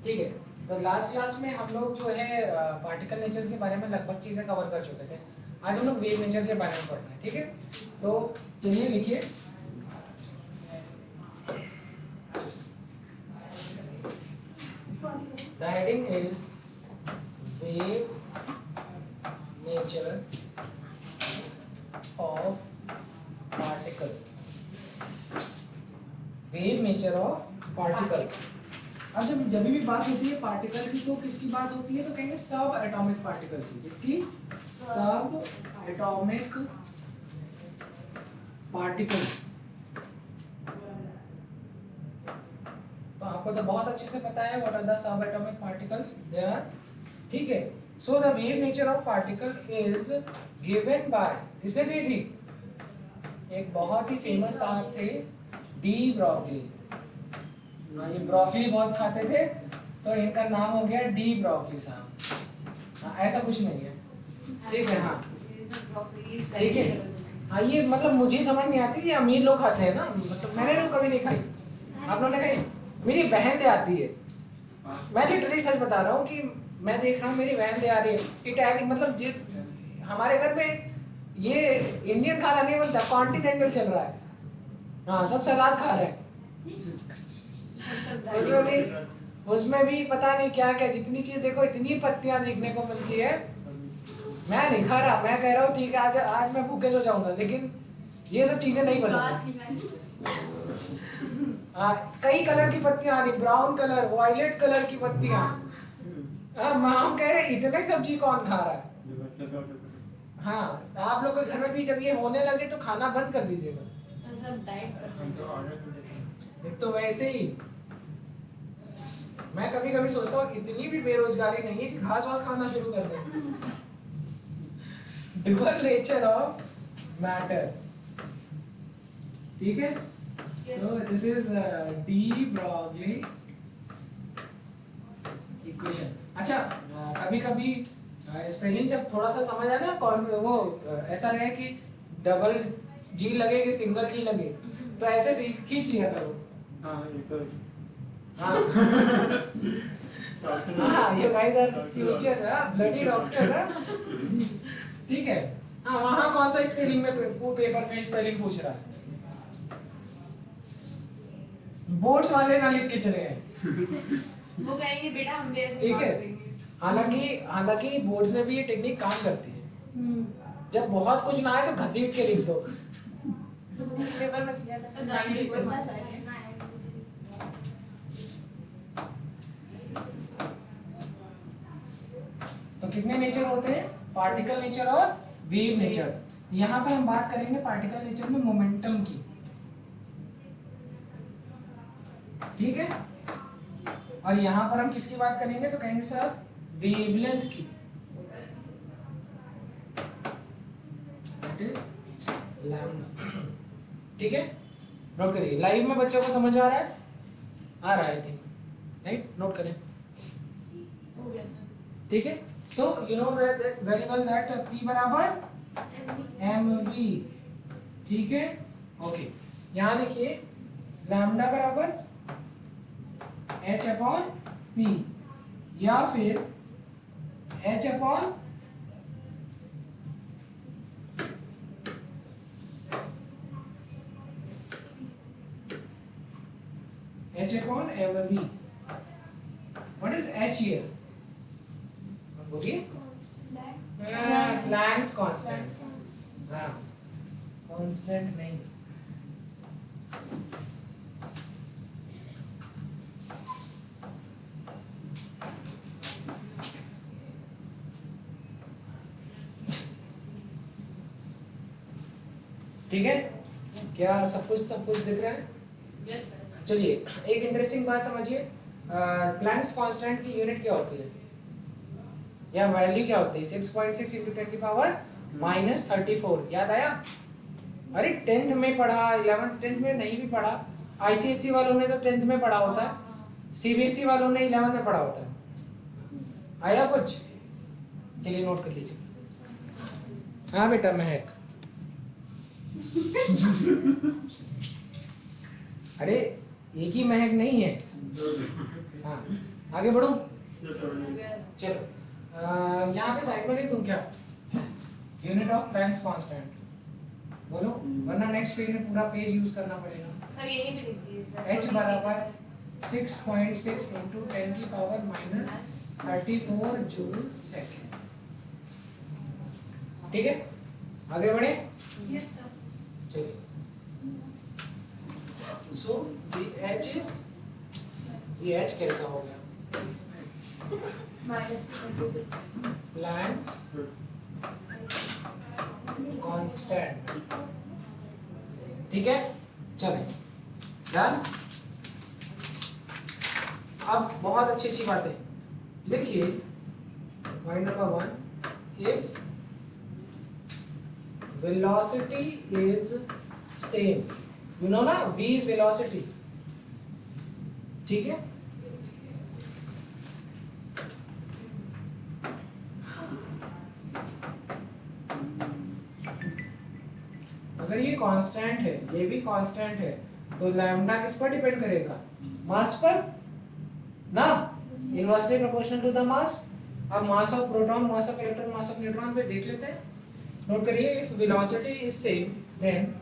ठीक है, तो लास्ट क्लास में हम लोग जो है पार्टिकल नेचर्स के बारे में लगभग चीज़ें कवर कर चुके थे। आज हम लोग वेव नेचर के बारे में पढ़ना है, ठीक है। तो चलिए लिखिए, the heading is wave nature of particle. Wave nature of particle. अब जब भी बात होती है पार्टिकल की तो किसकी बात होती है, तो कहेंगे सब एटॉमिक पार्टिकल की। किसकी? सब एटॉमिक पार्टिकल्स। तो आपको तो बहुत अच्छे से पता है what are the subatomic particles they are, ठीक है। So the wave nature of particle is given by, किसने दी थी? एक बहुत ही फेमस साहब थे, डी ब्रॉगली। ये ब्रोकली बहुत खाते थे तो इनका नाम हो गया डी ब्रॉकली साहब। ऐसा कुछ नहीं है, ठीक है। हाँ ठीक है। हाँ ये मतलब मुझे समझ नहीं आती, ये अमीर लोग खाते हैं ना, मतलब मैंने तो कभी नहीं खाई। आप लोगों ने खाई? मेरी बहन ले आती है, मैं लिटरली सच बता रहा हूँ कि मैं देख रहा हूँ मेरी बहन ले आ रही है इटालियन, मतलब हमारे घर में ये इंडियन खाना नहीं बनता, कॉन्टिनेंटल चल रहा है। हाँ सब सलाद खा रहे हैं, उसमें भी पता नहीं क्या क्या, जितनी चीज देखो इतनी पत्तियां देखने को मिलती है। मैं नहीं खा रहा, मैं कह रहा हूँ ठीक है आज मैं भूखे सो जाऊंगा, लेकिन ये सब चीजें नहीं पसंद। कई कलर की पत्तियां आ रही, ब्राउन कलर, वायलेट कलर की पत्तियां। हम कह रहे इतने सब्जी कौन खा रहा है। हाँ आप लोग के घर में भी जब ये होने लगे तो खाना बंद कर दीजिएगा, सब डाइट कर। एक तो वैसे ही मैं कभी कभी सोचता हूँ इतनी भी बेरोजगारी नहीं है कि घास वास खाना शुरू कर दें। डुअल नेचर ऑफ मैटर, ठीक है। So this is de Broglie equation. अच्छा कभी कभी स्पेलिंग जब थोड़ा सा समझ आए ना, वो ऐसा रहे कि डबल जी लगे कि सिंगल जी लगे, तो ऐसे खींच लिया करो। हाँ ये guys are future bloody doctor, ठीक है। हाँ वहाँ कौन सा स्पेलिंग में पेपर में स्पेलिंग पूछ रहा है, बोर्ड्स वाले ना लिख के चले गए, वो कहेंगे बेटा हम भी ऐसे ठीक है। हालांकि बोर्ड्स में भी ये टेक्निक काम करती है। जब बहुत कुछ ना आए तो घसीट के लिख दो। पेपर में किया था तो कितने नेचर होते हैं? पार्टिकल नेचर और वेव नेचर। यहाँ पर हम बात करेंगे पार्टिकल नेचर में मोमेंटम की, ठीक है। और यहाँ पर हम किसकी बात करेंगे, तो कहेंगे सर वेवलेंथ की, दैट इज लैम्डा, ठीक है। नोट करिए, लाइव में बच्चों को समझ आ रहा है? आ रहा है आई थिंक, राइट? नोट करें, ठीक है। So you know very well that P बराबर mv, ठीक है। ओके यहाँ लिखिए लैम्डा बराबर h अपॉन p, या फिर h upon mv। What is h here? बोलिए। Planck's constant. हाँ कांस्टेंट नहीं, ठीक है। क्या सब कुछ दिख रहा है? Yes sir. चलिए एक इंटरेस्टिंग बात समझिए, प्लैंक्स कांस्टेंट की यूनिट क्या होती है या वैल्यू क्या होती है? 6.6 into 10 की पावर -34। याद आया? अरे 10th में पढ़ा, 11th 10th में नहीं भी पढ़ा। आईसीएसई वालों ने तो 10th में पढ़ा होता है, सीबीएसई वालों ने 11th में पढ़ा होता है। आया कुछ? चलिए नोट कर लीजिए। हाँ बेटा महक। अरे एक ही महक नहीं है। हाँ आगे बढ़ूं? Yes, sir. चलो यहाँ पे साइड में लिख दूं क्या? यूनिट ऑफ प्लैंक्स कांस्टेंट बोलो, वरना नेक्स्ट पेज में पूरा पेज यूज करना पड़ेगा। सर यही भी लिख दीजिए सर। h बराबर 6.6 into 10 की पावर माइनस 34 जूल सेकेंड। ठीक है, आगे बढ़े। Yes sir. चलिए, सो द h इज, ये h कैसा हो गया? -26 प्लैंक्स कांस्टेंट। ठीक है, चलें डन। अब बहुत अच्छी अच्छी बातें लिखिए। Point number 1, if velocity is same, you know ना, v is velocity, ठीक है। अगर ये कांस्टेंट है, ये भी कांस्टेंट है, तो लैम्डा किस पर डिपेंड करेगा? मास पर ना, inversely proportional to the mass. अब mass of proton, mass of electron, mass of neutron पे देख लेते हैं। नोट करिए, if velocity is same then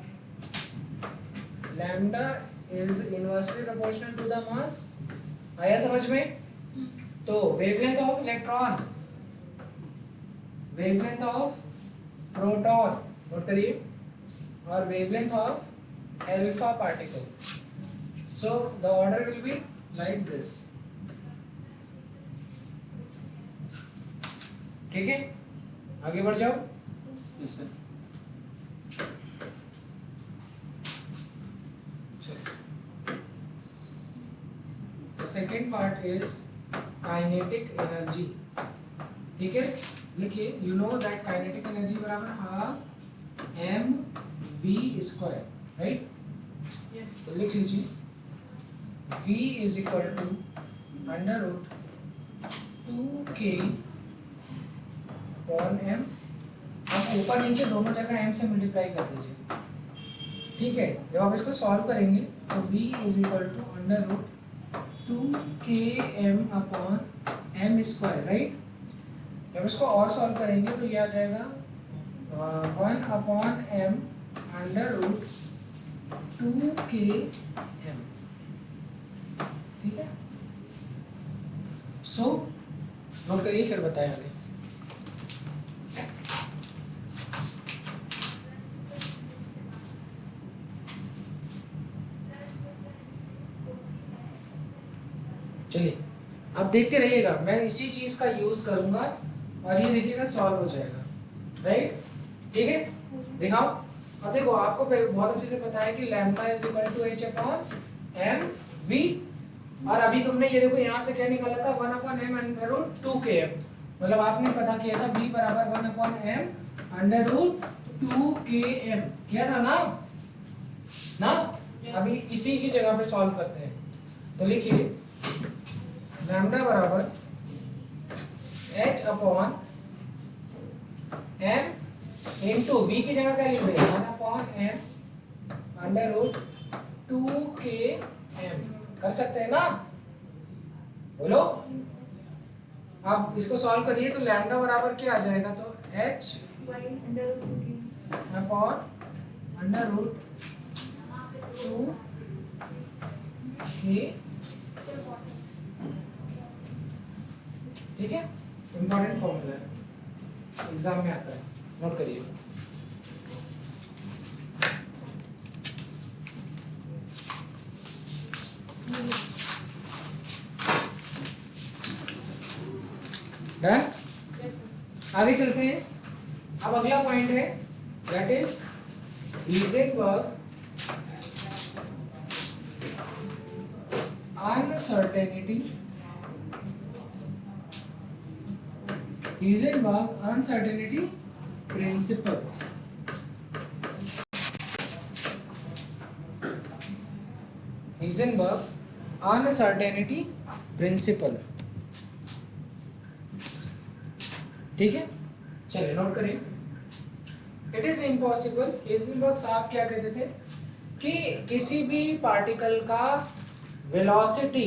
lambda is inversely proportional to the mass. आया समझ में? तो wavelength of electron, wavelength of proton, note करिए, और wavelength of alpha particle. So the order will be like this. ठीक है, आगे बढ़ जाओ। Yes, sir. The second part is kinetic energy. ठीक है, लिखिए, you know that kinetic energy बराबर half mv square, right? Yes तो लिख लीजिए, v is equal to under root 2k upon m। आप ऊपर नीचे दोनों जगह m से मल्टीप्लाई कर दीजिए। ठीक है, जब आप इसको सॉल्व करेंगे तो v is equal to under root 2km upon m square, right? जब इसको और सॉल्व करेंगे तो ये आ जाएगा 1 upon m under root 2km। ठीक है, सो नोट करिए, फिर बताएं आगे। चलिए, अब देखते रहिएगा, मैं इसी चीज का यूज करूंगा और ये देखिएगा सॉल्व हो जाएगा, राइट? ठीक है, दिखाओ। अब देखो, आपको बहुत अच्छे से पता है कि lambda is equal to h upon m v, और अभी तुमने ये देखो यहाँ से क्या निकाला था, 1 upon m under root 2km, मतलब आपने पता किया था v बराबर 1 upon m under root 2km किया था ना? अभी इसी की जगह पे सॉल्व करते हैं। तो लिखिए, लैम्डा बराबर h upon m into v की जगह क्या लिख रहे हैं, 1 upon m under root 2km। कर सकते हैं ना? बोलो। अब इसको सॉल्व करिए तो लैम्डा बराबर क्या आ जाएगा, तो h upon under root 2k। ठीक है, इंपॉर्टेंट फॉर्मूला है, एग्जाम में आता है, नोट करिए। डन, आगे चलते हैं। अब अगला पॉइंट है, that is Heisenberg uncertainty. Heisenberg uncertainty principle. Heisenberg uncertainty principle. ठीक है, चलिए नोट करिए। इट इज इम्पॉसिबल, हीजेनबर्ग साहब क्या कहते थे कि किसी भी पार्टिकल का वेलोसिटी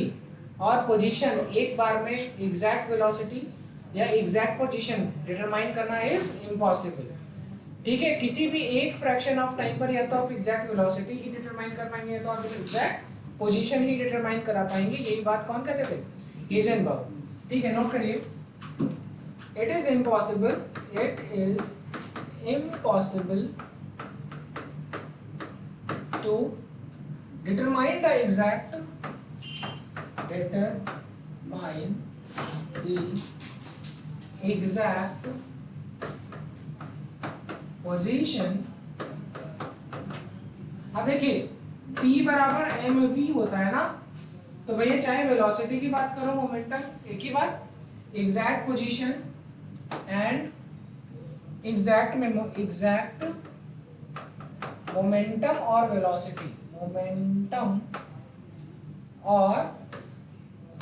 और पोजीशन एक बार में एग्जैक्ट वेलोसिटी या एग्जैक्ट पोजीशन डिटरमाइन करना इज इम्पॉसिबल। ठीक है, किसी भी एक फ्रैक्शन ऑफ टाइम पर या तो आप एग्जैक्ट वेलोसिटी ही डिटरमाइन कर पाएंगे या तो आप एग्जैक्ट पोजीशन ही डिटरमाइन करा पाएंगे। यही बात कौन कहते थे? हीजनबर्ग। ठीक है, नोट करिए। It is impossible to determine the exact position। अब देखिए P बराबर mv होता है ना, तो भैया चाहे वेलोसिटी की बात करो, मोमेंटम, एक ही बात, exact position and exact momentum और वेलोसिटी, मोमेंटम और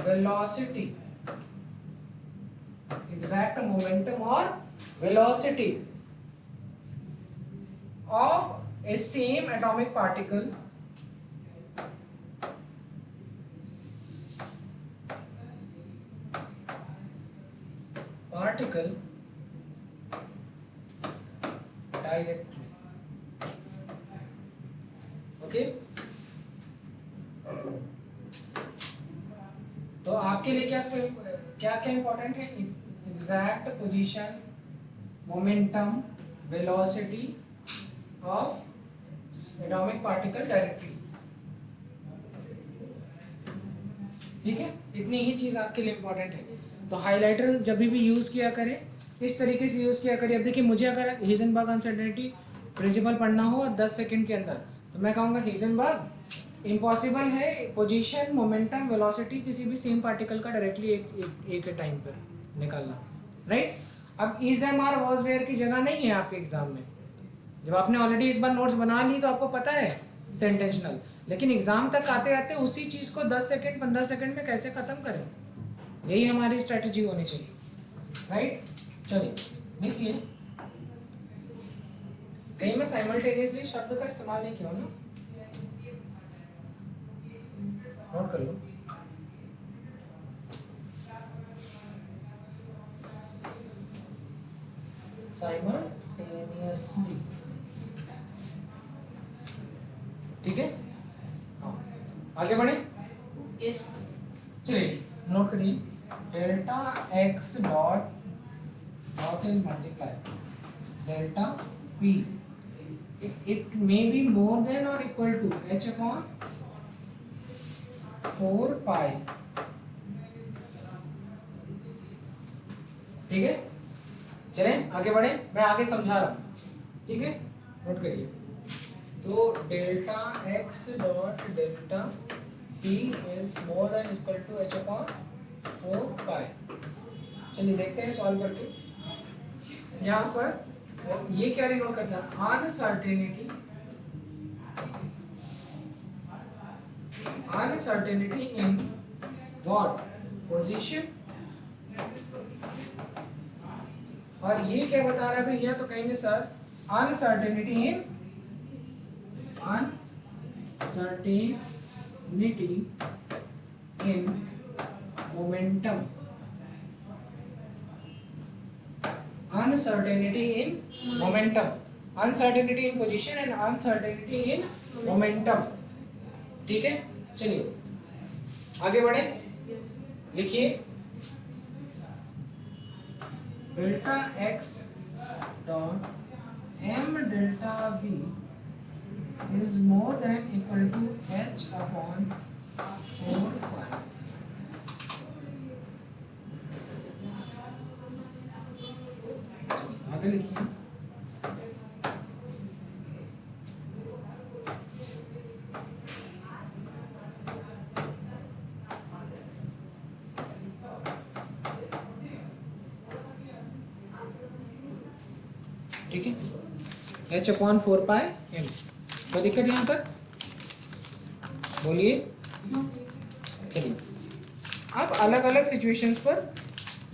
वेलोसिटी, एग्जैक्ट मोमेंटम और velocity of A same atomic particle directly। Okay, तो आपके लिए क्या क्या क्या इंपॉर्टेंट है? Exact position, momentum, velocity of atomic particle directly. ठीक है, इतनी ही चीज आपके लिए इंपॉर्टेंट है। तो हाइलाइटर जब भी यूज किया करें इस तरीके से यूज किया करिए। अब देखिए, मुझे अगर हीजनबर्ग अनसर्टेनिटी प्रिंसिपल पढ़ना हो 10 सेकंड के अंदर, तो मैं कहूँगा हीजनबर्ग इम्पॉसिबल है पोजीशन, मोमेंटम, वेलोसिटी किसी भी सेम पार्टिकल का डायरेक्टली एक टाइम पर निकालना, राइट। अब is am are was were की जगह नहीं है आपके एग्जाम में। जब आपने ऑलरेडी एक बार नोट्स बना ली तो आपको पता है सेंटेंशनल, लेकिन एग्जाम तक आते आते उसी चीज को 10 सेकंड 15 सेकंड में कैसे खत्म करें, यही हमारी स्ट्रेटेजी होनी चाहिए, राइट। चलिए देखिए, कहीं मैं साइमल्टेनियसली शब्द का इस्तेमाल नहीं किया ना, नोट कर लो। साइमल्टेनियसली, ठीक है। हाँ, आगे बढ़े। चलिए नोट करिए, delta x dot is multiplied delta p, it may be more than or equal to h upon 4 pi। ठीक है, चलें आगे बढ़े, मैं आगे समझा रहा हूँ, ठीक है, नोट करिए। तो delta x dot delta p is more than equal to h upon 4 pi। चलिए देखते हैं सॉल्व करके। यहाँ पर ये क्या डिनोट करता है? अनसर्टेनिटी इन व्हाट पोजीशन, और ये क्या बता रहा है भैया? तो कहेंगे sir uncertainty in momentum, uncertainty in momentum, uncertainty in position and uncertainty in momentum। ठीक है, चलिए आगे बढ़े। लिखिए delta x dot m delta v is more than equal to h upon 4 pi। आगे लिखिए ठीक है, h अपॉन 4 पाई m। कोई दिक्कत यहाँ पर? बोलिए। चलिए अब अलग अलग सिचुएशंस पर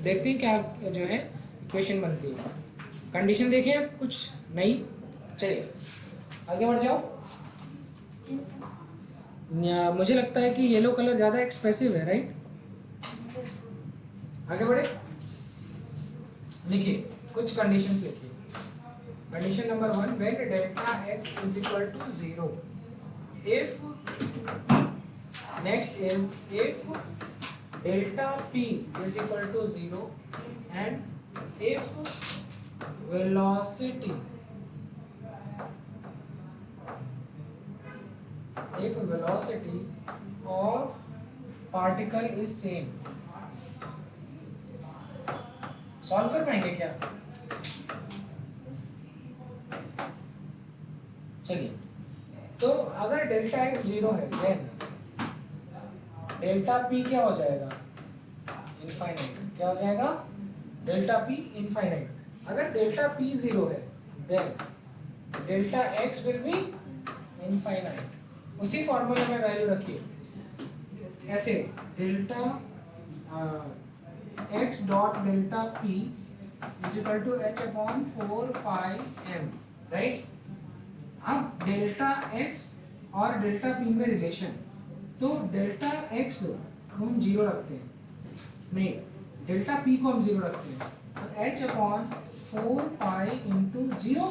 देखते हैं क्या जो है इक्वेशन बनती है। कंडीशन देखें अब कुछ नहीं, चलिए आगे बढ़ जाओ। मुझे लगता है कि येलो कलर ज़्यादा एक्सप्रेसिव है, राइट। आगे बढ़े, लिखिए कुछ कंडीशंस लिखिए। Condition number 1, when delta x is equal to 0, if next is if delta p is equal to 0 and if velocity of particle is same। Solve कर पाएंगे क्या? चलिए, तो अगर डेल्टा x 0 है देन डेल्टा p क्या हो जाएगा? इनफाइनाइट। क्या हो जाएगा? Delta p infinite. अगर डेल्टा p 0 है then delta x will be infinite. उसी फॉर्मूले में वैल्यू रखिए ऐसे, delta x dot delta p is equal to h upon 4 pi m, right. अब डेल्टा x और डेल्टा p में रिलेशन, तो डेल्टा x को हम 0 रखते हैं, नहीं डेल्टा p को हम 0 रखते हैं, तो h अपॉन 4 पाई इंटू 0,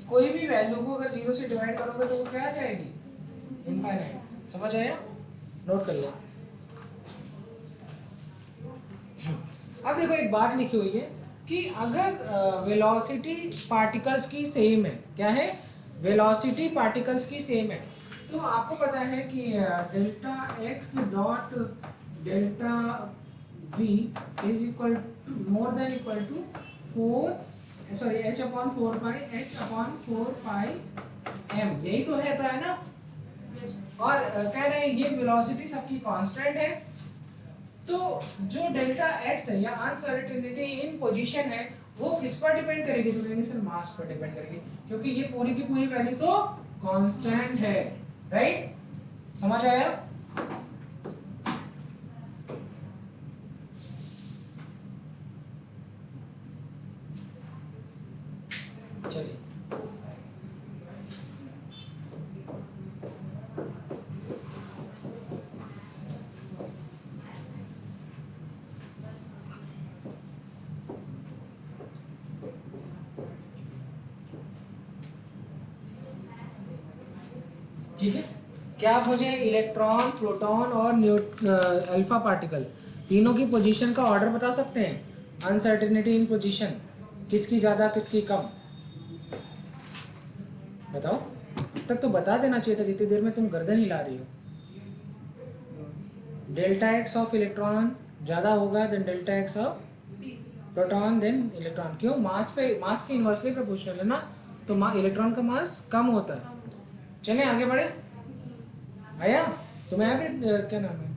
कोई भी वैल्यू को अगर 0 से डिवाइड करोगे तो वो क्या आ जाएगी? इनफाइनाइट। समझ आया? नोट कर लिया। अब देखो एक बात लिखी हुई है कि अगर वेलोसिटी पार्टिकल्स की सेम है, क्या है? वेलोसिटी पार्टिकल्स की सेम है, तो आपको पता है कि delta x dot delta v is equal to more than equal to 4 sorry h upon 4 pi h upon 4 pi m, यही तो है ना। और कह रहे हैं ये वेलोसिटी सबकी कांस्टेंट है, तो जो डेल्टा x है या अनसर्टेनिटी इन पोजीशन है वो किस पर डिपेंड करेगी? तो कहेंगे सर मास पर डिपेंड करेगी, क्योंकि ये पूरी की पूरी वैल्यू तो कांस्टेंट है, राइट। समझ आया? चलिए ठीक है। क्या आप मुझे इलेक्ट्रॉन, प्रोटॉन और अल्फा पार्टिकल तीनों की पोजीशन का ऑर्डर बता सकते हैं? अनसर्टेनिटी इन पोजीशन, किसकी ज़्यादा किसकी कम? बताओ। अब तक तो बता देना चाहिए था, जितनी देर में तुम गर्दन हिला रही हो। डेल्टा एक्स ऑफ इलेक्ट्रॉन ज़्यादा होगा than delta x of proton than electron. क्यों? मास के इन्वर्सली प्रोपोर्शनल है ना, तो इलेक्ट्रॉन का मास कम होता है। चलें आगे बढ़े। आया तुम्हें आया? फिर क्या नाम है?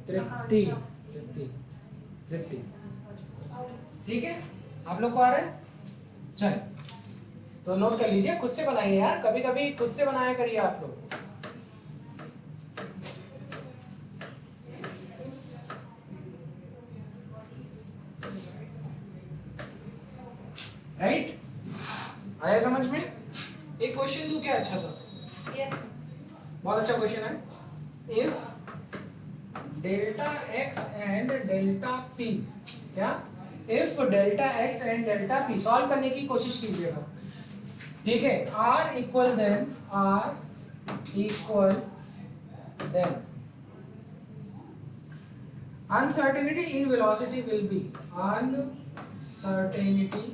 तृप्ति। ठीक है, आप लोग को आ रहा है? चल तो नोट कर लीजिए, खुद से बनाइए यार, कभी कभी खुद से बनाया करिए आप लोग। राइट? आया समझ में? एक क्वेश्चन दूं क्या अच्छा सा? Yes. बहुत अच्छा क्वेश्चन है। If delta x and delta p, क्या? If delta x and delta p, solve करने की कोशिश कीजिएगा, ठीक है। r equal then uncertainty in velocity will be uncertainty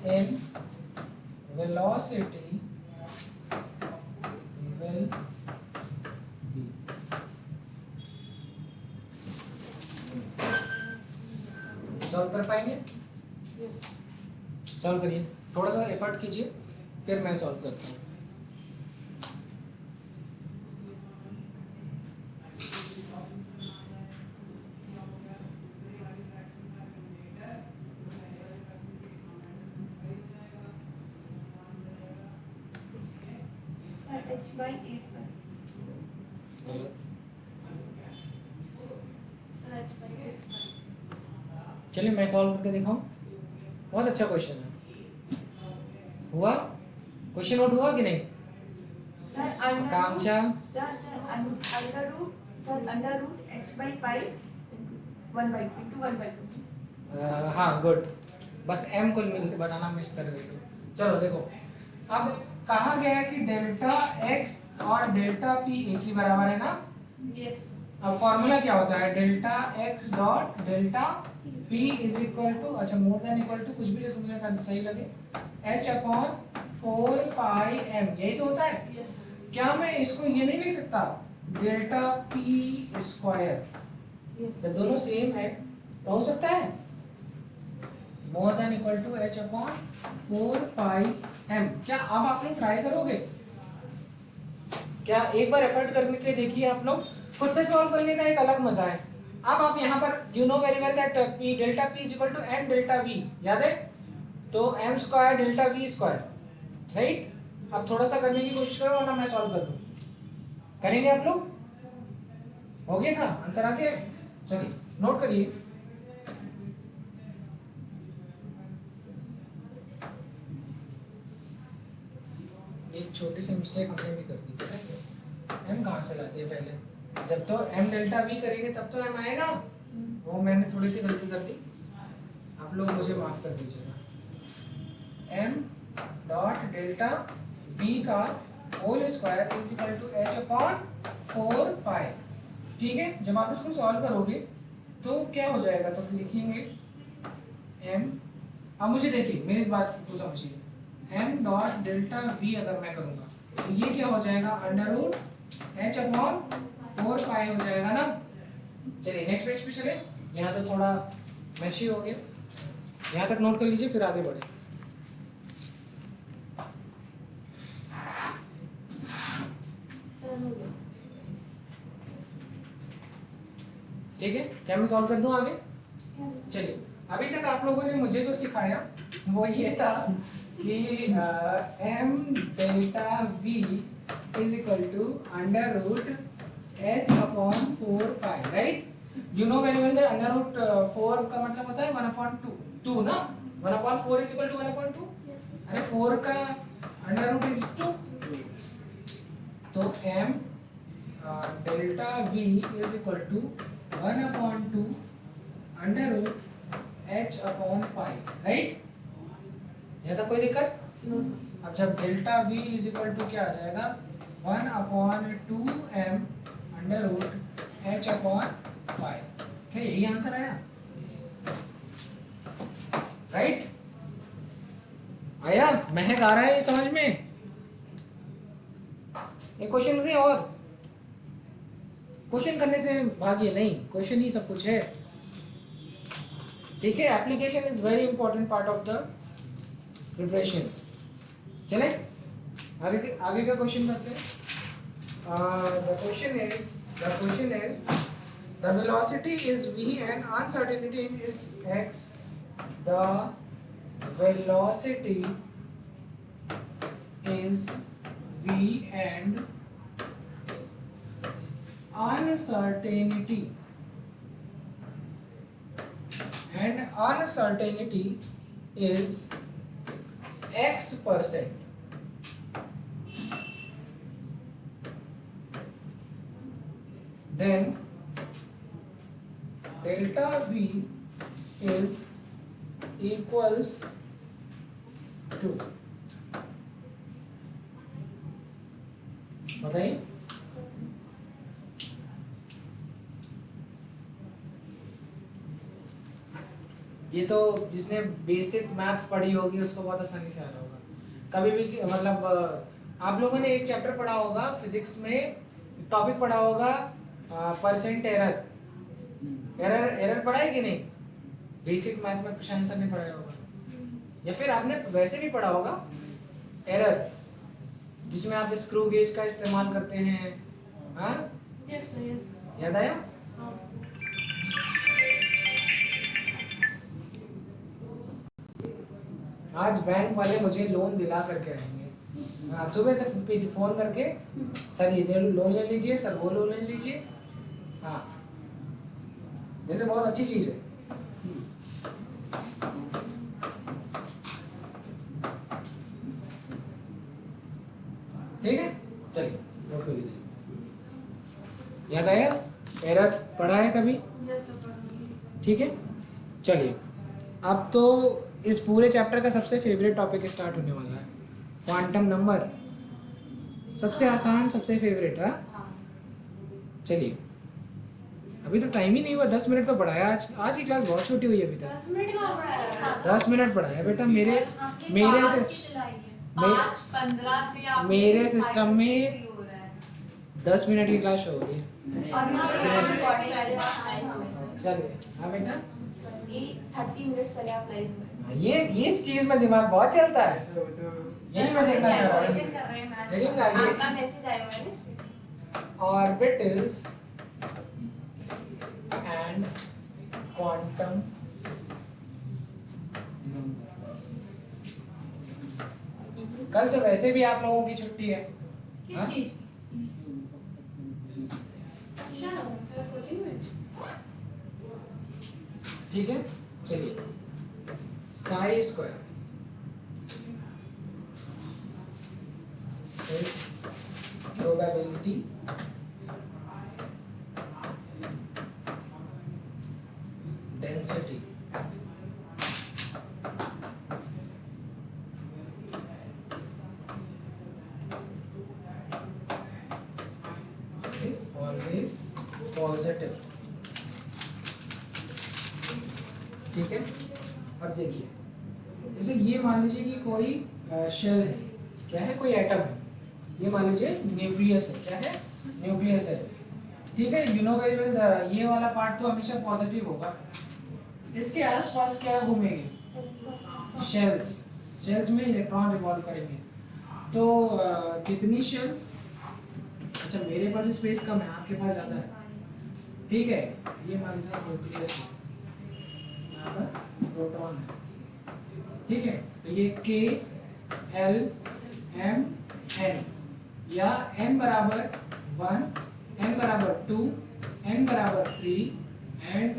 in velocity will be, solve कर पाएंगे? सॉल्व करिए, थोड़ा सा एफर्ट कीजिए, फिर मैं सॉल्व करता हूँ। चलिए मैं सॉल्व करके दिखाऊं। बहुत अच्छा क्वेश्चन है। हुआ? क्वेश्चन नोट हुआ कि नहीं? Sir, under Akanksha under root h by pi into 1 by 2. हाँ गुड, बस m को बनाना मिस कर गए थे। चलो देखो, अब कहा गया है कि डेल्टा x और डेल्टा p एक ही बराबर है ना। Yes. अब फॉर्मूला क्या होता है, delta x dot delta p is equal to, अच्छा मोर देन इक्वल टू कुछ भी जो तुम्हें सही लगे, h अपॉन 4 पाई m, यही तो होता है। Yes, sir. क्या मैं इसको ये नहीं लिख सकता, डेल्टा p स्क्वायर, Yes. जब दोनों सेम है तो हो सकता है more than equal to h upon 4 pi m। क्या अब आप लोग ट्राई करोगे क्या, एक बार एफर्ट करके देखिए आप लोग, खुद से सॉल्व करने का एक अलग मजा है। अब आप यहाँ पर you know very well that p delta p is equal to m delta v, याद है, तो m square delta v square, right. अब थोड़ा सा करने की कोशिश करो वरना मैं सॉल्व कर दूं, करेंगे आप लोग, हो गया था आंसर आ गया, चलिए नोट करिए। एक छोटी सी मिस्टेक हमने भी कर दी, पता है m कहाँ से लाते हैं पहले, जब तो m डेल्टा v करेंगे तब तो m आएगा, वो मैंने थोड़ी सी गलती कर दी, आप लोग मुझे माफ कर दीजिएगा। m डॉट डेल्टा v का whole square is equal to h upon 4 pi, ठीक है। जब आप इसको सॉल्व करोगे तो क्या हो जाएगा, तो लिखेंगे m, अब मुझे देखिए मेरी बात तो समझिए, m डॉट डेल्टा v अगर मैं करूंगा तो ये क्या हो जाएगा, अंडर रूट h अपॉन 4 पाई हो जाएगा ना। चलिए नेक्स्ट पेज पे चले, यहाँ तो थोड़ा मैशी हो गया, यहाँ तक नोट कर लीजिए फिर आगे बढ़े। Sir, हो गया. ठीक है, क्या मैं सॉल्व कर दूं आगे। Yes. चलिए अभी तक आप लोगों ने मुझे जो सिखाया वो ये था कि m delta v is equal to under root h upon 4 pi, right. You know very well that under root 4 का मतलब होता है 1 अपॉन 2 ना, 1 upon 4 is equal to 1 upon 2, Yes, sir. अरे 4 का अंडर रूट इज 2, तो m delta v is equal to 1 upon 2 under root h upon pi, right. यहाँ तक कोई दिक्कत। No, sir. अब जब delta v is equal to क्या आ जाएगा, 1 upon 2m under root h upon pi, क्या यही आंसर आया, राइट। आया, महक आ रहा है ये समझ में। एक क्वेश्चन दे, और क्वेश्चन करने से भागिए नहीं, क्वेश्चन ही सब कुछ है, ठीक है। Application is very important part of the preparation. चले आगे का क्वेश्चन करते हैं। The question is the velocity is v and uncertainty is x. The velocity is v and uncertainty is x%. Then delta v is equals to, बताइए। ये तो जिसने basic maths पढ़ी होगी उसको बहुत आसानी से आ रहा होगा। कभी भी मतलब आप लोगों ने एक चैप्टर पढ़ा होगा फिजिक्स में, टॉपिक पढ़ा होगा परसेंट एरर, एरर पढ़ा है कि नहीं, बेसिक मैथ्स में प्रशांत सर ने पढ़ाया होगा, या फिर आपने वैसे भी पढ़ा होगा एरर, जिसमें आप स्क्रू गेज का इस्तेमाल करते हैं, हाँ Yes, sir. Yes. याद आया। आज बैंक वाले मुझे लोन दिला करके आएंगे, हाँ सुबह से पीछे फोन करके सर ये लोन ले लीजिए, सर वो लोन ले लीजिए, हाँ जैसे बहुत अच्छी चीज है। ठीक है, चलिए नोट कर लीजिए। याद आया? एरर पढ़ा है कभी? Yes, sir. ठीक है, चलिए अब तो इस पूरे चैप्टर का सबसे फेवरेट टॉपिक स्टार्ट होने वाला है, क्वांटम नंबर। सबसे आसान, सबसे फेवरेट। हाँ, हाँ. चलिए अभी तो टाइम ही नहीं हुआ, 10 मिनट तो पढ़ा है। आज की क्लास बहुत छोटी हुई है अभी तक। 10 मिनट का पढ़ाया. 10 मिनट पढ़ा है बेटा। मेरे से 5-15 से आप मेरे सिस्टम में हो रहा है. 10 मिनट की क्लास हो रही है। और चलिए हाँ बेटा, ये 30 मिनट्स पहले आप लाइव में ये इस चीज में दिमाग बहुत चलता है, यही मैं देखना चाह रहा हूँ। कैलकुलेशन कर रहे हैं मैथ्स. लेकिन आगे आपका मैसेज आया हुआ है ना इससे। ऑर्बिटल्स एंड क्वांटम कल तो वैसे भी आप लोगों की छुट्टी है। हाँ? किस चीज? अच्छा, कोचिंग में. ठीक है, चलिए Sai square is probability density is always positive। ठीक है, अब देखिए जैसे ये मान लीजिए कि कोई शेल है, क्या है, कोई एटम है, ये मान लीजिए न्यूक्लियस है, क्या है, न्यूक्लियस है। ठीक है, यू नो वेरी वेल, ये वाला पार्ट तो हमेशा पॉजिटिव होगा। इसके आसपास क्या घूमेंगे, शेल्स, शेल्स में इलेक्ट्रॉन रिवॉल्व करेंगे। तो कितनी शेल्स, अच्छा मेरे पास स्पेस कम है, आपके पास ज़्यादा है। ठीक है, ये मान लीजिए न्यूक्लियस है, यहाँ पर प्रोटॉन है। ठीक है, तो ये K L M N, या N बराबर 1, N बराबर 2, N बराबर 3 एंड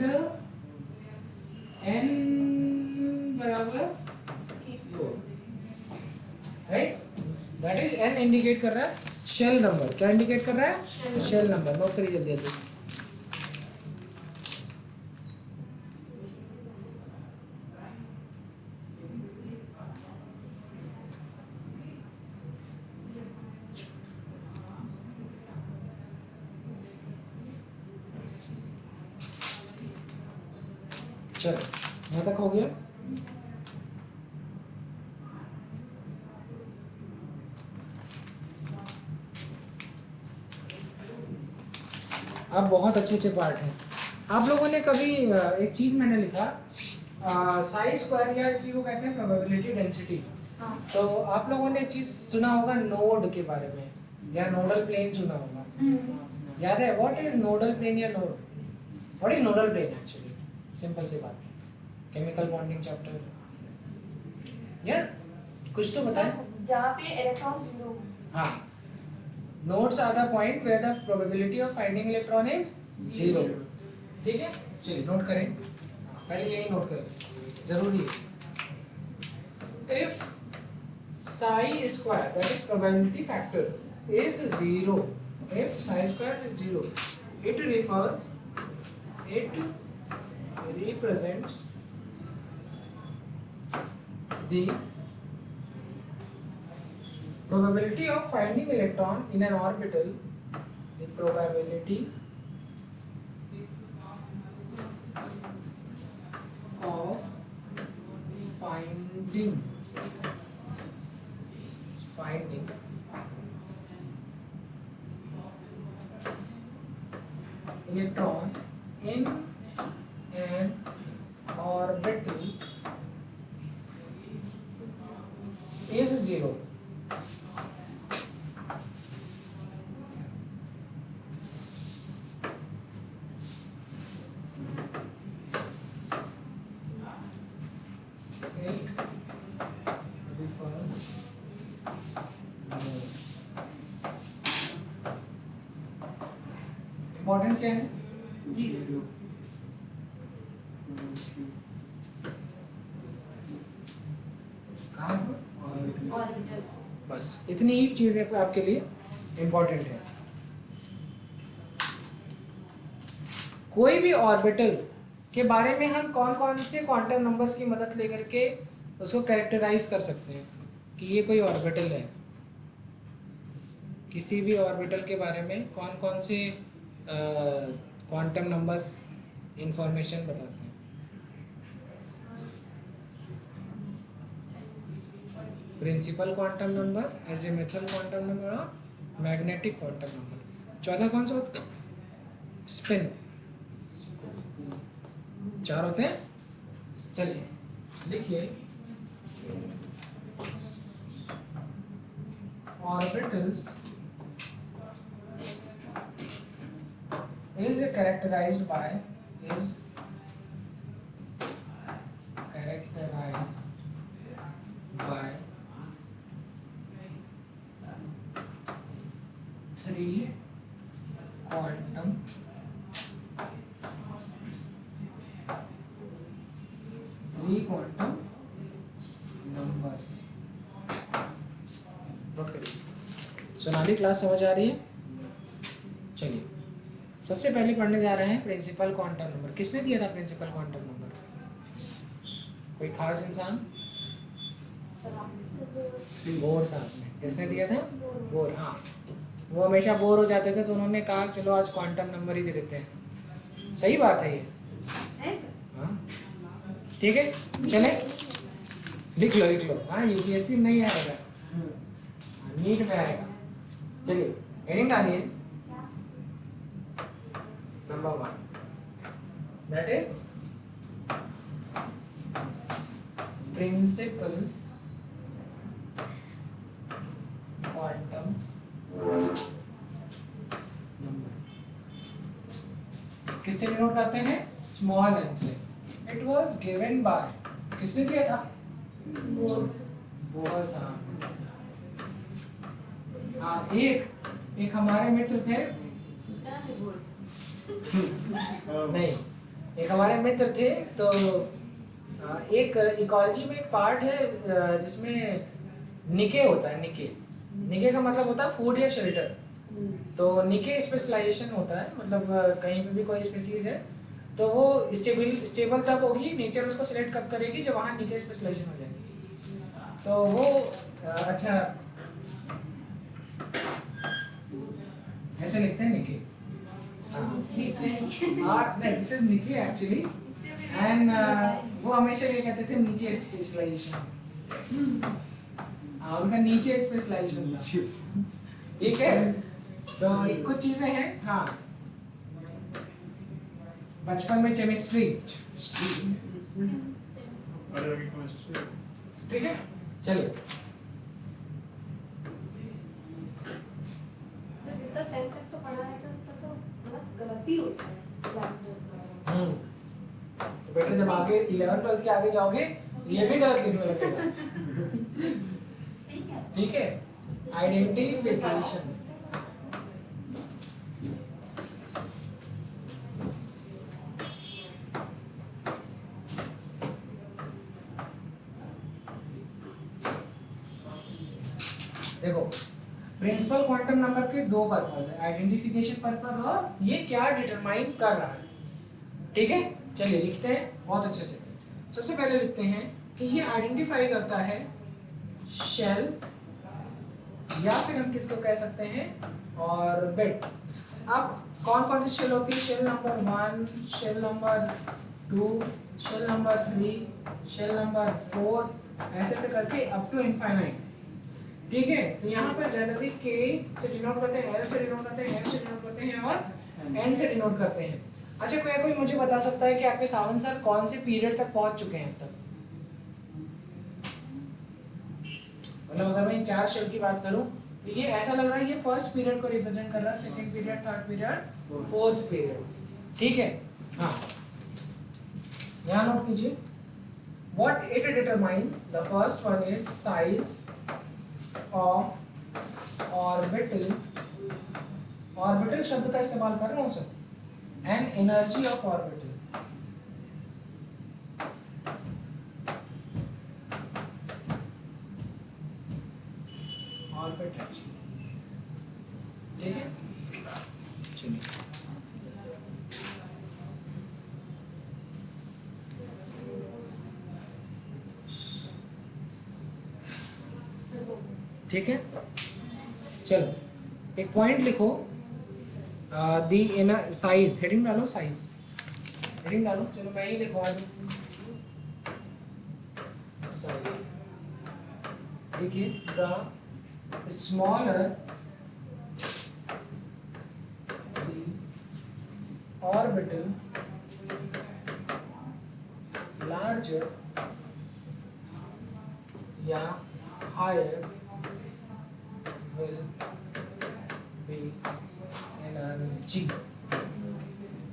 N बराबर 4, right. That is N indicate कर रहा है शेल नंबर। क्या इंडिकेट कर रहा है, शेल नंबर। नोट करिए जल्दी जल्दी। चलो यहाँ तक हो गया। अब बहुत अच्छे अच्छे पार्ट हैं। आप लोगों ने कभी एक चीज मैंने लिखा, साई स्क्वायर या इसी को कहते हैं प्रोबेबिलिटी डेंसिटी। हाँ. तो आप लोगों ने एक चीज सुना होगा नोड के बारे में, या नोडल प्लेन सुना होगा। याद है व्हाट इज नोडल प्लेन या node, what is nodal plane actually? Simple सी बात, केमिकल बॉन्डिंग चैप्टर, या कुछ तो बताएं। जहाँ पे इलेक्ट्रॉन 0। हाँ, nodes are the point where the probability of finding electron is 0। ठीक है, चलिए नोट करें, पहले यही नोट करें, जरूरी है। If psi square, that is probability factor, is 0, if psi square is 0, it represents the probability of finding electron in an orbital, the probability of finding electron in an orbital is 0। Important क्या है, 0. कहाँ पर, orbital. बस इतनी ही चीजें आपके लिए important है। कोई भी ऑर्बिटल के बारे में हम कौन कौन से क्वांटम नंबर्स की मदद लेकर के उसको कैरेक्टराइज कर सकते हैं कि ये कोई ऑर्बिटल है। किसी भी ऑर्बिटल के बारे में कौन कौन से क्वांटम नंबर्स इंफॉर्मेशन बताते हैं। Principal quantum number, azimuthal quantum number और मैग्नेटिक क्वांटम नंबर। चौथा कौन सा होता है? स्पिन। चार होते हैं। चलिए लिखिए, orbitals is characterized by 3 quantum numbers। Sonali class समझ आ रही है? चलिए सबसे पहले पढ़ने जा रहे हैं प्रिंसिपल क्वांटम नंबर। किसने दिया था प्रिंसिपल क्वांटम नंबर? कोई खास इंसान? बोर साहब ने। किसने दिया था? बोर। हाँ, वो हमेशा बोर हो जाते थे तो उन्होंने कहा चलो आज क्वांटम नंबर ही दे देते हैं। सही बात है ये। हाँ ठीक है, चले लिख लो। हाँ यूपीएससी में नहीं आएगा, नीट में आएगा। चलिए हेडिंग डालिए, number 1 that is principal quantum number। किससे डिनोट करते हैं? स्मॉल n से। इट वाज गिवन बाय, किसने दिया था? बोर साहब। हाँ, एक हमारे मित्र थे नहीं, एक हमारे मित्र थे तो एक इकोलॉजी में एक पार्ट है जिसमें निके होता है। निके का मतलब होता है फूड या शेल्टर। तो निके स्पेशलाइजेशन होता है, मतलब कहीं पे भी कोई स्पीसीज है तो वो स्टेबल तब होगी, नेचर उसको सिलेक्ट कब करेगी जब वहाँ निके स्पेशलाइजेशन हो जाएगी। तो वो अच्छा ऐसे लिखते हैं निके। नहीं, this is Nike actually. And वो हमेशा ये कहते थे नीचे स्पेशलाइजेशन। उनका नीचे स्पेशलाइजेशन था। ठीक है, तो कुछ चीजें हैं। हाँ, बचपन में केमिस्ट्री। ठीक है, चलिए जितना 10 तक तो पढ़ा है तो मतलब गलती होती है। तो बेटा जब आगे 11 12 के आगे जाओगे ये भी गलत लिखने लगेगा। सही क्या? ठीक है, आइडेंटिफिकेशन। देखो, प्रिंसिपल क्वांटम नंबर के दो पर्पस है, आइडेंटिफिकेशन पर्पस और ये क्या डिटरमाइन कर रहा है। ठीक है, चलिए लिखते हैं बहुत अच्छे से। सबसे पहले लिखते हैं कि ये आइडेंटिफाई करता है शेल, या फिर हम किसको कह सकते हैं ऑर्बिट। अब कौन कौन सी शेल होती है? Shell number 1, shell number 2, shell number 3, shell number 4, ऐसे करके अप टू इनफाइनाइट। ठीक है, तो यहाँ पर जनरली के से डिनोट करते हैं, एल से डिनोट करते हैं, एम से डिनोट करते हैं और एन से डिनोट करते हैं। अच्छा, कोई मुझे बता सकता है कि आपके सावन सर कौन से पीरियड तक पहुंच चुके हैं अब तक? मतलब अगर मैं इन 4 शेल की बात करूं तो ये ऐसा लग रहा है ये फर्स्ट पीरियड को रिप्रेजेंट कर रहा है, second period, third period, fourth period. ठीक है, हाँ यहाँ नोट कीजिए। What it determines, the first one is size of orbital। Orbital शब्द का इस्तेमाल कर रहा हूँ sir. And energy of orbital. Orbit ठीक है, चलिए ठीक है। चलो एक पॉइंट लिखो, दी इन साइज, हेडिंग डालो, साइज हेडिंग डालो, चलो मैं ही लिखवा दूं साइज। देखिए the smaller the orbital larger या हायर will be energy,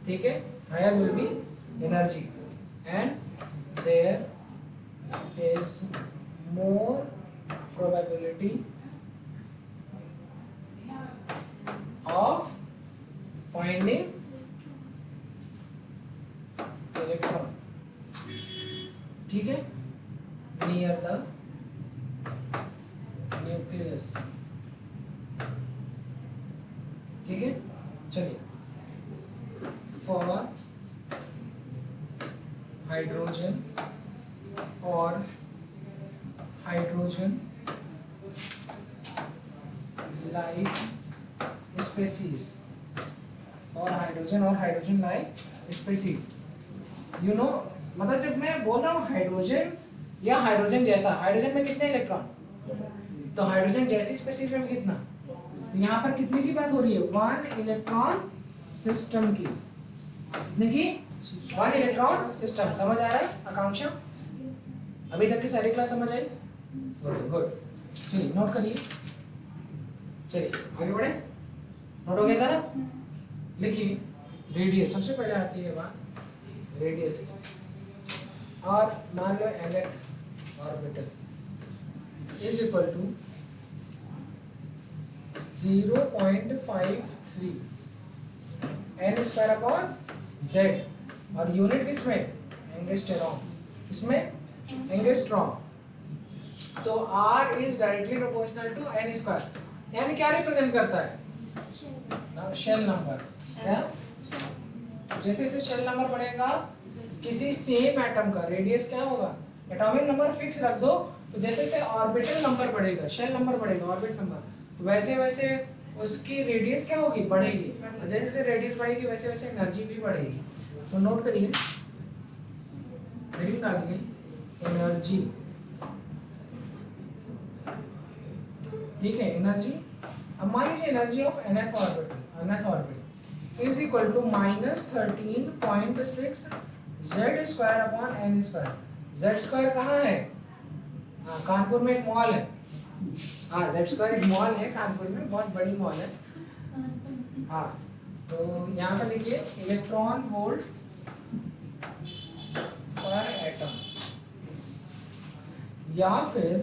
ठीक है, higher will be energy and there is more probability of finding electron, ठीक है, near the nucleus, ठीक है। चलिए फॉर हाइड्रोजन और हाइड्रोजन लाइक स्पेसीज, और hydrogen like species, you know, मतलब जब मैं बोल रहा हूँ हाइड्रोजन या हाइड्रोजन जैसा, हाइड्रोजन में कितने इलेक्ट्रॉन, तो हाइड्रोजन जैसी स्पेसीज में कितना, तो यहाँ पर कितने की बात हो रही है, 1 इलेक्ट्रॉन सिस्टम की, कितने की, 1 इलेक्ट्रॉन सिस्टम। समझ आ रहा है आकांक्षा, अभी तक की सारी क्लास समझ आई, ओके गुड। चलिए नोट करिए, चलिए आगे बढ़े, नोट हो गया था ना, लिखिए रेडियस, सबसे पहले आती है बात रेडियस की, और मान लो nth orbital is equal to 0.53 n square upon z, और यूनिट किसमें, एंगस्ट्रॉम, किसमें, एंगस्ट्रॉम, तो r is directly proportional to n square. n क्या रिप्रेजेंट करता है, शेल नंबर, क्या, जैसे जैसे शेल नंबर बढ़ेगा किसी सेम एटम का रेडियस क्या होगा, एटॉमिक नंबर फिक्स रख दो, तो जैसे जैसे ऑर्बिटल नंबर बढ़ेगा, शेल नंबर बढ़ेगा, ऑर्बिट नंबर, तो वैसे वैसे उसकी रेडियस क्या होगी, बढ़ेगी, और जैसे जैसे रेडियस बढ़ेगी वैसे वैसे एनर्जी भी बढ़ेगी। तो नोट करिए, हेडिंग डालिए एनर्जी, ठीक है, एनर्जी। अब मान लीजिए energy of nth orbital is equal to -13.6 z square upon n square. z square कहाँ है, हाँ कानपुर में एक मॉल है, हाँ z स्क्वायर एक मॉल है कानपुर में, बहुत बड़ी मॉल है, हाँ, तो यहाँ पर लिखिए इलेक्ट्रॉन वोल्ट पर एटम, या फिर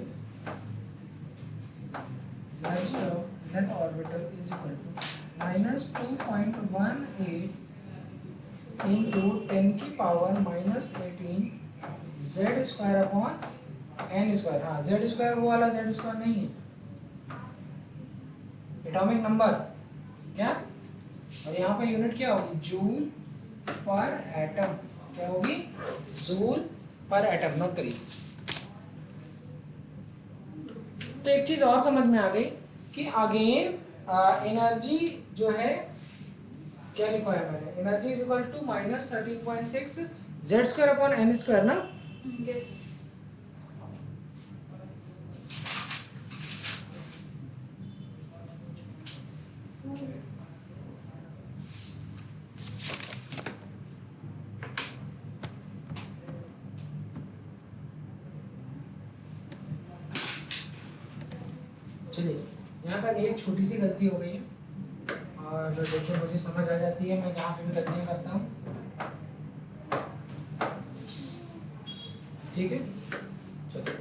energy of nth orbital is equal to -2.18 into 10 की power -18 z square upon n square. हाँ z स्क्वायर वो वाला z स्क्वायर नहीं है, एटॉमिक नंबर क्या, और यहाँ पर यूनिट क्या होगी, जूल पर एटम, क्या होगी, जूल पर एटम। नोट करिए, तो एक चीज और समझ में आ गई कि अगेन एनर्जी जो है, क्या लिखा है मैंने, energy is equal to -13.6 z square upon n square ना, यस, चलिए यहाँ पर एक छोटी सी गलती हो गई है, और देखिए मुझे समझ आ जाती है, मैं यहाँ पे भी गलतियाँ करता हूँ, ठीक है। चलिए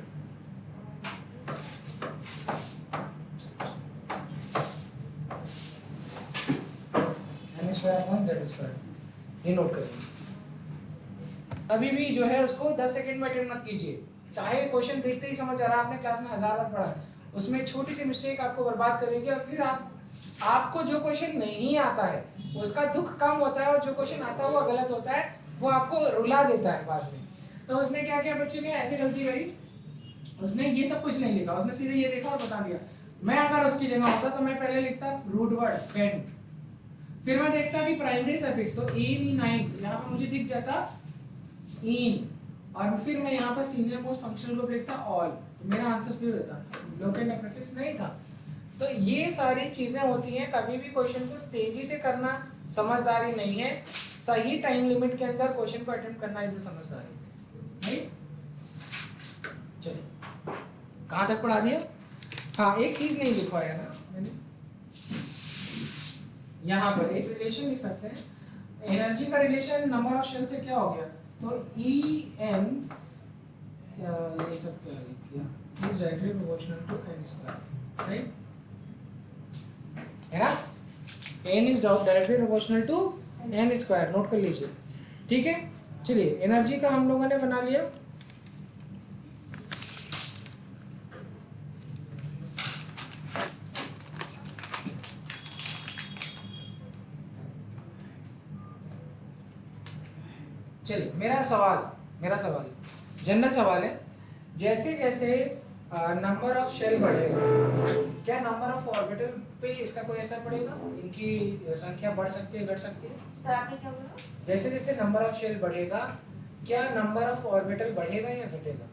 n square upon z square, ये नोट करिए। अभी भी जो है उसको 10 सेकंड में अटेंड मत कीजिए, चाहे क्वेश्चन देखते ही समझ आ रहा है, आपने क्लास में 1000 बार पढ़ा, उसमें छोटी सी मिस्टेक आपको बर्बाद करेगी, और फिर आप आपको जो क्वेश्चन नहीं आता है उसका दुख कम होता है, और जो क्वेश्चन आता हुआ गलत होता है वो आपको रुला देता है बाद में। तो उसने क्या किया, बच्चे ने ऐसे गलती करी, उसने ये सब कुछ नहीं लिखा, उसने सीधे ये देखा और बता दिया। मैं अगर उसकी जगह होता तो मैं पहले लिखता रूट वर्ड पेंट, फिर मैं देखता कि प्राइमरी सफिक्स, तो इन यहाँ पर मुझे दिख जाता इन, और फिर मैं यहाँ पर सीनियर मोस्ट फंक्शनल ग्रुप लिखता ऑल, तो मेरा आंसर सही होता, लोकेट में प्रीफिक्स नहीं था। तो ये सारी चीजें होती हैं, कभी भी क्वेश्चन को तेजी से करना समझदारी नहीं है, सही टाइम लिमिट के अंदर क्वेश्चन को अटेम्प्ट करना इज समझदारी, राइट। चलिए कहाँ तक पढ़ा दिया? हाँ, एक चीज नहीं लिखवाया ना मैंने, यहाँ पर एक रिलेशन लिख सकते हैं, एनर्जी का रिलेशन नंबर ऑफ शेल से क्या हो गया, तो ई एन, ये सब क्या लिख किया, is directly proportional to n square, right है ना, n is directly proportional to n square, note कर लीजिए, ठीक है। चलिए एनर्जी का हम लोगों ने बना लिया। चलिए मेरा सवाल जनरल सवाल है, जैसे जैसे नंबर ऑफ शेल बढ़ेगा, क्या नंबर ऑफ ऑर्बिटल पे इसका कोई असर पड़ेगा, इनकी संख्या बढ़ सकती है घट सकती है? सर आपने क्या बोला? जैसे जैसे नंबर ऑफ शेल बढ़ेगा, क्या नंबर ऑफ ऑर्बिटल बढ़ेगा या घटेगा?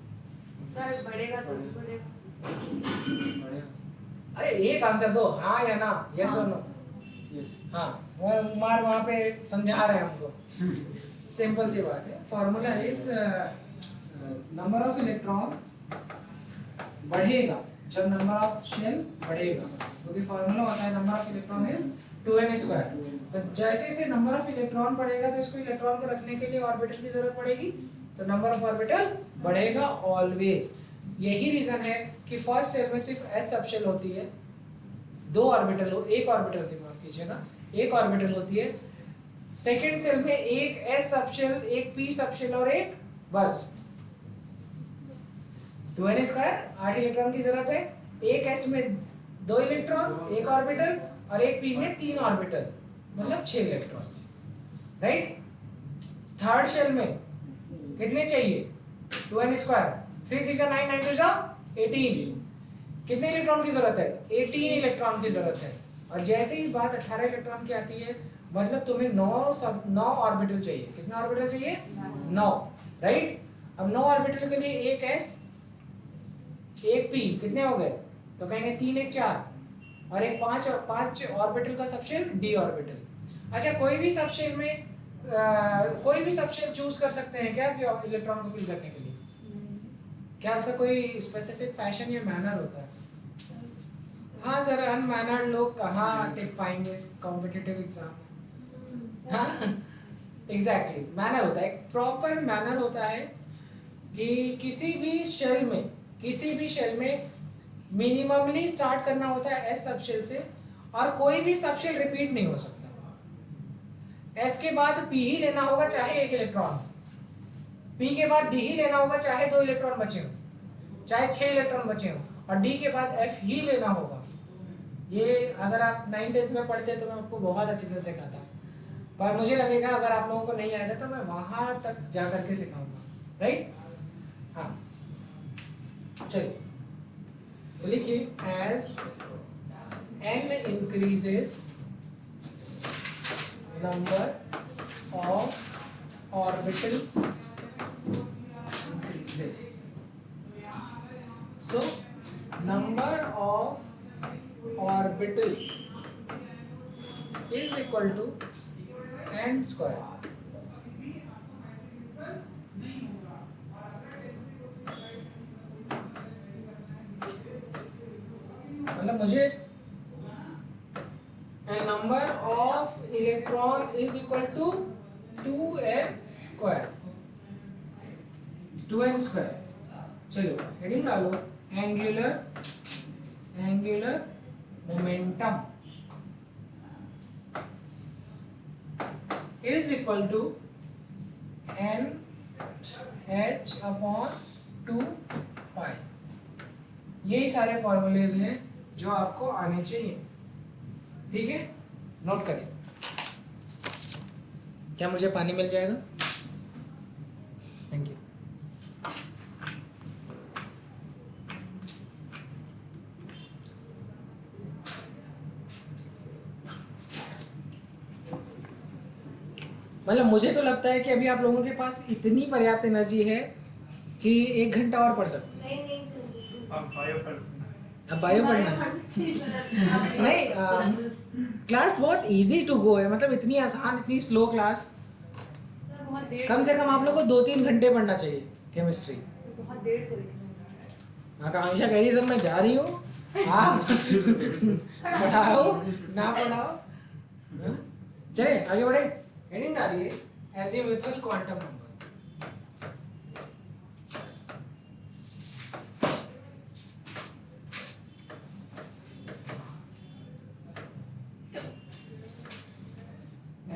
सर बढ़ेगा तो बढ़ेगा। अरे एक आंसर दो, हाँ या ना, यस और नो। हाँ, वो उमार वहाँ पे समझा रहे हैं हमको, सिंपल सी बात है। Formula is number of electron बढ़ेगा जब नंबर ऑफ शेल बढ़ेगा, क्योंकि फॉर्मूला होता है number of electron is 2n square. तो जैसे जैसे नंबर ऑफ इलेक्ट्रॉन बढ़ेगा तो इसको इलेक्ट्रॉन को रखने के लिए ऑर्बिटल की जरूरत पड़ेगी, तो नंबर ऑफ ऑर्बिटल बढ़ेगा ऑलवेज। यही रीजन है कि फर्स्ट शेल में सिर्फ s सब शेल होती है, एक ऑर्बिटल थी, माफ कीजिएगा, एक ऑर्बिटल होती है। सेकेंड सेल में एक s सब शेल, एक p सब शेल और एक बस 2n स्क्वायर, 8 इलेक्ट्रॉन की जरूरत है। एक s में 2 इलेक्ट्रॉन, एक ऑर्बिटल, और एक p में 3 ऑर्बिटल, मतलब 6 इलेक्ट्रॉन, राइट। थर्ड शेल में कितने चाहिए, 2n स्क्वायर, 3 3 9 9 2 18, कितने इलेक्ट्रॉन की जरूरत है, 18 इलेक्ट्रॉन की जरूरत है। और जैसे ही बात 18 इलेक्ट्रॉन की आती है, मतलब तुम्हें 9 ऑर्बिटल चाहिए। कितने ऑर्बिटल चाहिए, 9, राइट। अब 9 ऑर्बिटल के लिए एक s एक p, कितने हो गए, तो कहेंगे 3 1 4, और एक 5 ऑर्बिटल का सबशेल d ऑर्बिटल। अच्छा, कोई भी सबशेल में कोई भी सबशेल चूज कर सकते हैं क्या कि इलेक्ट्रॉन को फिल करने के लिए? क्या उसका कोई स्पेसिफिक फैशन या मैनर होता है? हाँ सर, अनमैनर्ड लोग कहाँ टिक पाएंगे इस कॉम्पिटिटिव एग्जाम? हाँ एग्जैक्टली, मैनर होता है, एक प्रॉपर मैनर होता है कि किसी भी शेल में मिनिममली स्टार्ट करना होता है एस सबशेल से, और कोई भी सबशेल रिपीट नहीं हो सकता। एस के बाद पी ही लेना होगा चाहे एक इलेक्ट्रॉन, पी के बाद डी ही लेना होगा चाहे 2 इलेक्ट्रॉन बचे हो, चाहे 6 इलेक्ट्रॉन बचे हो, और डी के बाद एफ ही लेना होगा। ये अगर आप 9th में पढ़ते तो मैं आपको बहुत अच्छे से सिखाता, पर मुझे लगेगा अगर आप लोगों को नहीं आएगा तो मैं वहां तक जा करके सिखाऊंगा, राइट। हाँ चलिए, तो लिखिए, as n increases number of orbital increases, so number of orbital is equal to n square. मतलब मुझे number of electron is equal to 2n square, 2n square. चलो हेडिंग डालो, angular momentum is equal to n h upon 2 pi. यही सारे formulas हैं जो आपको आने चाहिए। ठीक है, नोट करें। क्या मुझे पानी मिल जाएगा? Thank you. मतलब मुझे तो लगता है कि अभी आप लोगों के पास इतनी पर्याप्त एनर्जी है कि 1 घंटा और पढ़ सकते हैं। नहीं नहीं सर। आप बायो पढ़ते अब बायो पढ़ना नहीं, क्लास बहुत इजी टू गो है, मतलब इतनी आसान, इतनी स्लो क्लास। सर बहुत देर कम से कम आप लोग को 2-3 घंटे पढ़ना चाहिए केमिस्ट्री। सर, बहुत देर से लिखना है। आकांक्षा कह रही सर मैं जा रही हूँ, आप पढ़ाओ ना पढ़ाओ। हाँ? चलिए आगे बढ़े। हेडिंग डालिए azimuthal quantum number.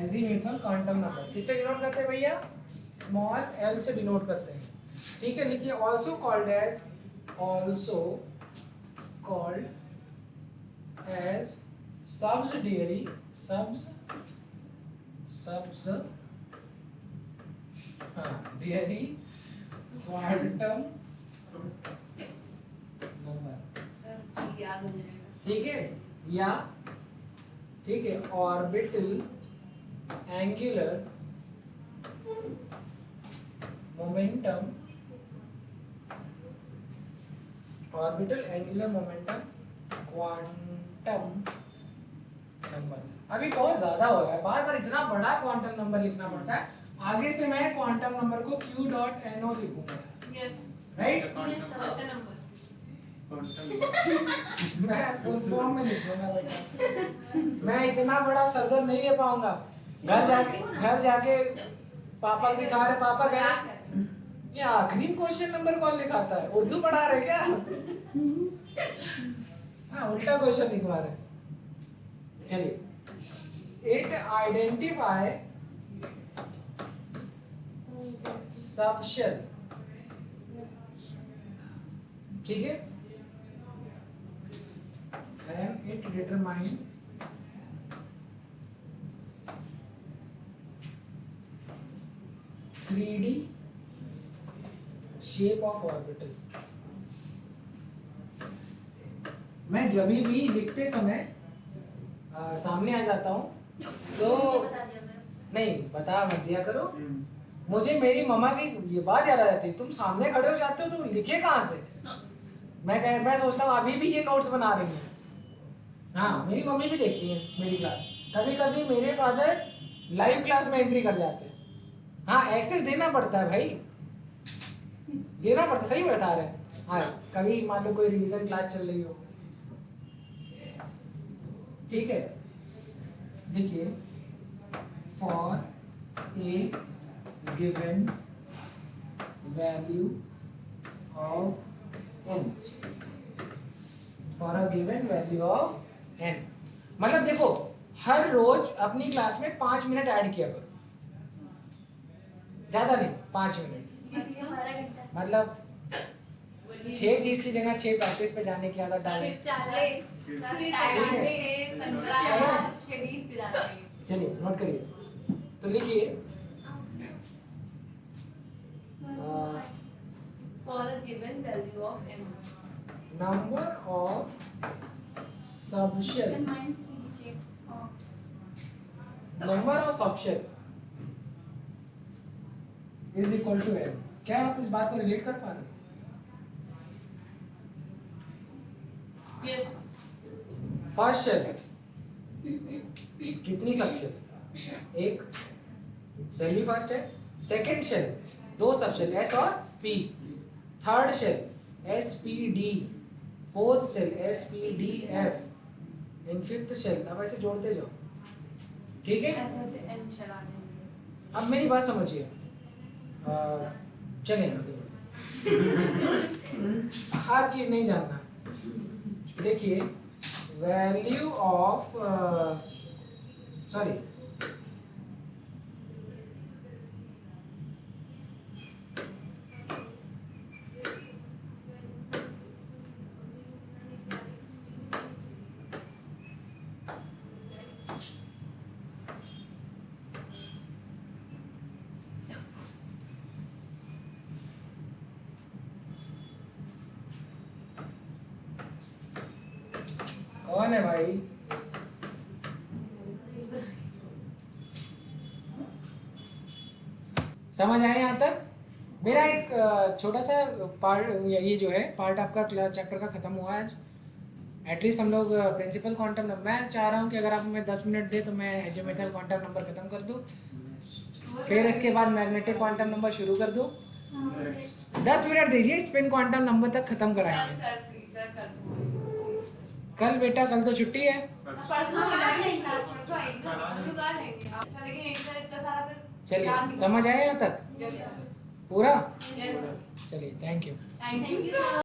Azimuthal quantum number किससे डिनोट करते हैं भैया? स्मॉल एल से डिनोट करते हैं। ठीक है, लिखिए also called as subsidiary subsidiary quantum number। Sir याद हो जाएगा। ठीक है, या ठीक है orbital angular momentum quantum number. अभी बहुत ज्यादा हो रहा है, बार बार इतना बड़ा क्वांटम नंबर लिखना पड़ता है। आगे से मैं क्वांटम नंबर को Q.NO लिखूंगा, यस राइट? यस सर ऐसे नंबर। मैं फुल फॉर्म में लिखूंगा बेटा, मैं इतना बड़ा सरदर्द नहीं ले पाऊंगा। घर जाके पापा को दिखा रहे, पापा कह रहे ये आखिरी क्वेश्चन नंबर कौन लिखाता है, उर्दू पढ़ा रहे क्या? हाँ उल्टा क्वेश्चन लिखवा रहे। चलिए, इट आइडेंटिफाई सबशेल, ठीक है, and it determine three D shape of orbital. मैं जब भी लिखते समय सामने आ जाता हूँ तो नहीं बता मत दिया करो। मुझे मेरी मम्मा की ये बात याद आ जाती है, तुम सामने खड़े हो जाते हो तो लिखे कहाँ से? मैं सोचता हूँ अभी भी ये नोट्स बना रही है। हाँ मेरी मम्मी भी देखती है मेरी क्लास, कभी कभी मेरे फादर लाइव क्लास में एंट्री कर जाते हैं। हाँ एक्सेस देना पड़ता है भाई, देना पड़ता, सही बता रहे हैं। हाँ कभी मान लो कोई रिवीजन क्लास चल रही हो, ठीक है, देखिए for a given value of n, for a given value of n, मतलब देखो हर रोज अपनी क्लास में 5 मिनट ऐड किया करो, ज्यादा नहीं 5 मिनट, मतलब 6:30 की जगह 6:35 पे जाने की आदत डालें। चलिए नोट करिए, तो लिखिए For a given value of m, number of subshell, number of subshell is equal to n। क्या आप इस बात को रिलेट कर पा रहे हैं? yes, फर्स्ट शेल कितनी सबशेल? एक शेल भी फर्स्ट है। सेकंड शेल 2 सबशेल एस और p. Third shell s p d. Fourth shell s p d f and fifth shell. अब ऐसे जोड़ते जाओ, ठीक है? ऐसे m चलाने में। अब मेरी बात समझिए, चलिए हर चीज नहीं जानना। देखिए वैल्यू ऑफ सॉरी कौन है भाई? समझ आए यहाँ तक? मेरा एक छोटा सा पार्ट, ये जो है पार्ट आपका चैप्टर का खत्म हुआ आज। एटलीस्ट हम लोग प्रिंसिपल क्वांटम नंबर, मैं चाह रहा हूँ कि अगर आप हमें 10 मिनट दे तो मैं एजिमुथल क्वांटम नंबर खत्म कर दूँ, फिर इसके बाद मैग्नेटिक क्वांटम नंबर शुरू कर दूँ। Next. 10 मिनट दीजिए, स्पिन क्वांटम नंबर तक खत्म कराएंगे। सर प्लीज सर कर दो कल बेटा, कल तो छुट्टी है। परसों आ जाएंगे परसों आएंगे हम लोग आ रहेंगे अच्छा लेकिन एक साथ इतना सारा फिर चलिए, समझ आए यहाँ तक यस सर पूरा? यस सर चलिए, thank you. Thank you sir